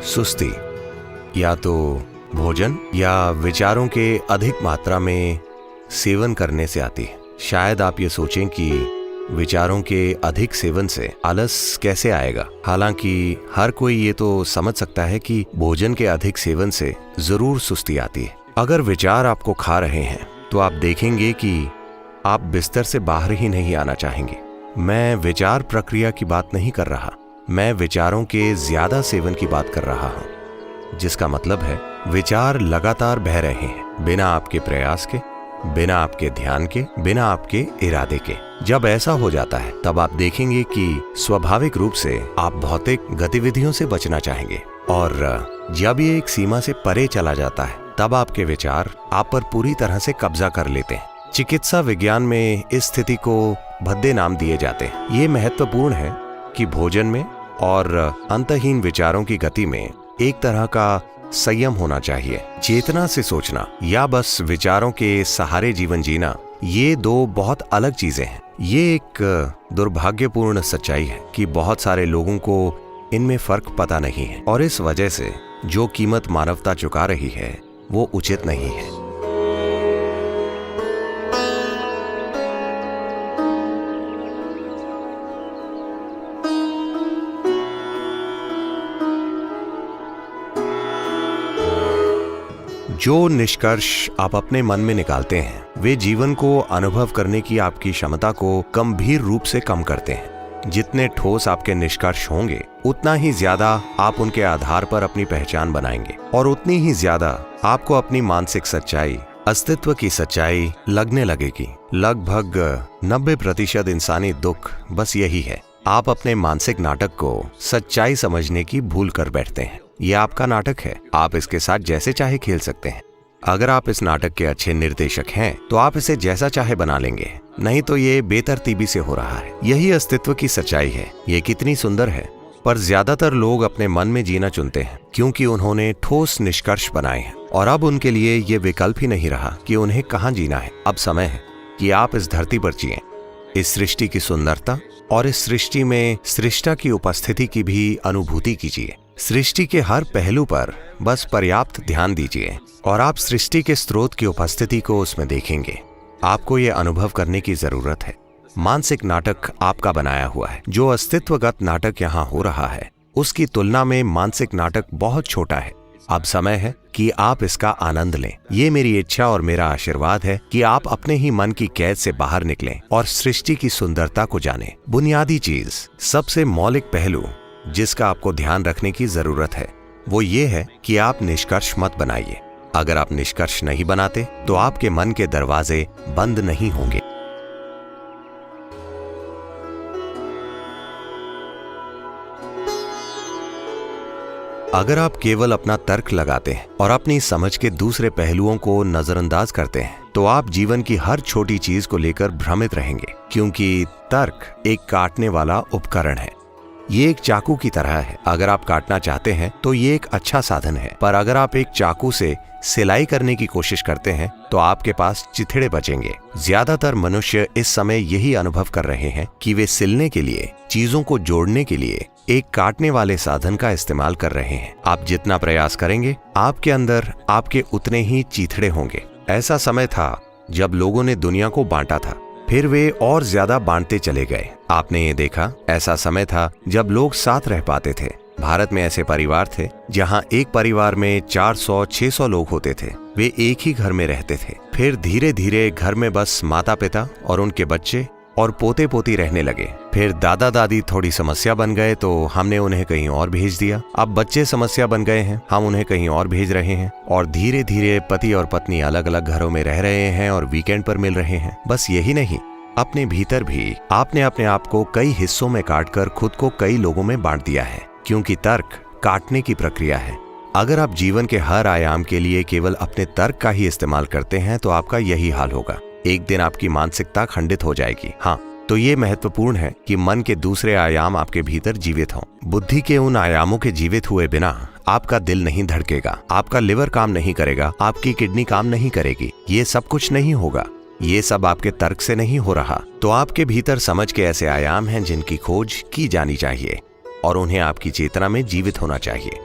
सुस्ती या तो भोजन या विचारों के अधिक मात्रा में सेवन करने से आती है। शायद आप ये सोचें कि विचारों के अधिक सेवन से आलस कैसे आएगा। हालांकि हर कोई ये तो समझ सकता है कि भोजन के अधिक सेवन से जरूर सुस्ती आती है। अगर विचार आपको खा रहे हैं तो आप देखेंगे कि आप बिस्तर से बाहर ही नहीं आना चाहेंगे। मैं विचार प्रक्रिया की बात नहीं कर रहा, मैं विचारों के ज्यादा सेवन की बात कर रहा हूं, जिसका मतलब है विचार लगातार बह रहे हैं बिना आपके प्रयास के, बिना आपके ध्यान के, बिना आपके इरादे के। जब ऐसा हो जाता है तब आप देखेंगे कि स्वाभाविक रूप से आप भौतिक गतिविधियों से बचना चाहेंगे, और जब ये एक सीमा से परे चला जाता है तब आपके विचार आप पर पूरी तरह से कब्जा कर लेते हैं। चिकित्सा विज्ञान में इस स्थिति को भद्दे नाम दिए जाते हैं। ये महत्वपूर्ण है कि भोजन में और अंतहीन विचारों की गति में एक तरह का संयम होना चाहिए। चेतना से सोचना या बस विचारों के सहारे जीवन जीना, ये दो बहुत अलग चीजें हैं। ये एक दुर्भाग्यपूर्ण सच्चाई है कि बहुत सारे लोगों को इनमें फर्क पता नहीं है, और इस वजह से जो कीमत मानवता चुका रही है वो उचित नहीं है। जो निष्कर्ष आप अपने मन में निकालते हैं वे जीवन को अनुभव करने की आपकी क्षमता को गंभीर रूप से कम करते हैं। जितने ठोस आपके निष्कर्ष होंगे उतना ही ज्यादा आप उनके आधार पर अपनी पहचान बनाएंगे, और उतनी ही ज्यादा आपको अपनी मानसिक सच्चाई, अस्तित्व की सच्चाई लगने लगेगी। लगभग 90% इंसानी दुख बस यही है, आप अपने मानसिक नाटक को सच्चाई समझने की भूल कर बैठते हैं। ये आपका नाटक है, आप इसके साथ जैसे चाहे खेल सकते हैं। अगर आप इस नाटक के अच्छे निर्देशक हैं तो आप इसे जैसा चाहे बना लेंगे, नहीं तो ये बेतरतीबी से हो रहा है। यही अस्तित्व की सच्चाई है। ये कितनी सुंदर है, पर ज्यादातर लोग अपने मन में जीना चुनते हैं क्योंकि उन्होंने ठोस निष्कर्ष बनाए हैं, और अब उनके लिए ये विकल्प ही नहीं रहा कि उन्हें कहाँ जीना है। अब समय है कि आप इस धरती पर जिएं, इस सृष्टि की सुंदरता और इस सृष्टि में सृष्टा की उपस्थिति की भी अनुभूति कीजिए। सृष्टि के हर पहलू पर बस पर्याप्त ध्यान दीजिए और आप सृष्टि के स्रोत की उपस्थिति को उसमें देखेंगे। आपको ये अनुभव करने की जरूरत है। मानसिक नाटक आपका बनाया हुआ है। जो अस्तित्वगत नाटक यहाँ हो रहा है उसकी तुलना में मानसिक नाटक बहुत छोटा है। अब समय है कि आप इसका आनंद लें। ये मेरी इच्छा और मेरा आशीर्वाद है कि आप अपने ही मन की कैद से बाहर निकलें और सृष्टि की सुंदरता को जानें। बुनियादी चीज, सबसे मौलिक पहलू जिसका आपको ध्यान रखने की जरूरत है वो ये है कि आप निष्कर्ष मत बनाइए। अगर आप निष्कर्ष नहीं बनाते तो आपके मन के दरवाजे बंद नहीं होंगे। अगर आप केवल अपना तर्क लगाते हैं और अपनी समझ के दूसरे पहलुओं को नजरअंदाज करते हैं तो आप जीवन की हर छोटी चीज को लेकर भ्रमित रहेंगे, क्योंकि तर्क एक काटने वाला उपकरण है। ये एक चाकू की तरह है। अगर आप काटना चाहते हैं तो ये एक अच्छा साधन है, पर अगर आप एक चाकू से सिलाई करने की कोशिश करते हैं तो आपके पास चिथड़े बचेंगे। ज्यादातर मनुष्य इस समय यही अनुभव कर रहे हैं कि वे सिलने के लिए, चीजों को जोड़ने के लिए एक काटने वाले साधन का इस्तेमाल कर रहे हैं। आप जितना प्रयास करेंगे आपके अंदर आपके उतने ही चिथड़े होंगे। ऐसा समय था जब लोगों ने दुनिया को बांटा था, फिर वे और ज्यादा बांटते चले गए। आपने ये देखा, ऐसा समय था जब लोग साथ रह पाते थे। भारत में ऐसे परिवार थे जहां एक परिवार में 400-600 लोग होते थे। वे एक ही घर में रहते थे। फिर धीरे धीरे घर में बस माता पिता और उनके बच्चे और पोते पोती रहने लगे। फिर दादा दादी थोड़ी समस्या बन गए तो हमने उन्हें कहीं और भेज दिया। अब बच्चे समस्या बन गए हैं, हम उन्हें कहीं और भेज रहे हैं। और धीरे धीरे पति और पत्नी अलग अलग घरों में रह रहे हैं और वीकेंड पर मिल रहे हैं। बस यही नहीं, अपने भीतर भी आपने अपने आप को कई हिस्सों में काटकर खुद को कई लोगों में बांट दिया है, क्योंकि तर्क काटने की प्रक्रिया है। अगर आप जीवन के हर आयाम के लिए केवल अपने तर्क का ही इस्तेमाल करते हैं तो आपका यही हाल होगा। एक दिन आपकी मानसिकता खंडित हो जाएगी। हाँ, तो ये महत्वपूर्ण है कि मन के दूसरे आयाम आपके भीतर जीवित हों। बुद्धि के उन आयामों के जीवित हुए बिना आपका दिल नहीं धड़केगा, आपका लिवर काम नहीं करेगा, आपकी किडनी काम नहीं करेगी। ये सब कुछ नहीं होगा। ये सब आपके तर्क से नहीं हो रहा। तो आपके भीतर समझ के ऐसे आयाम हैं जिनकी खोज की जानी चाहिए और उन्हें आपकी चेतना में जीवित होना चाहिए।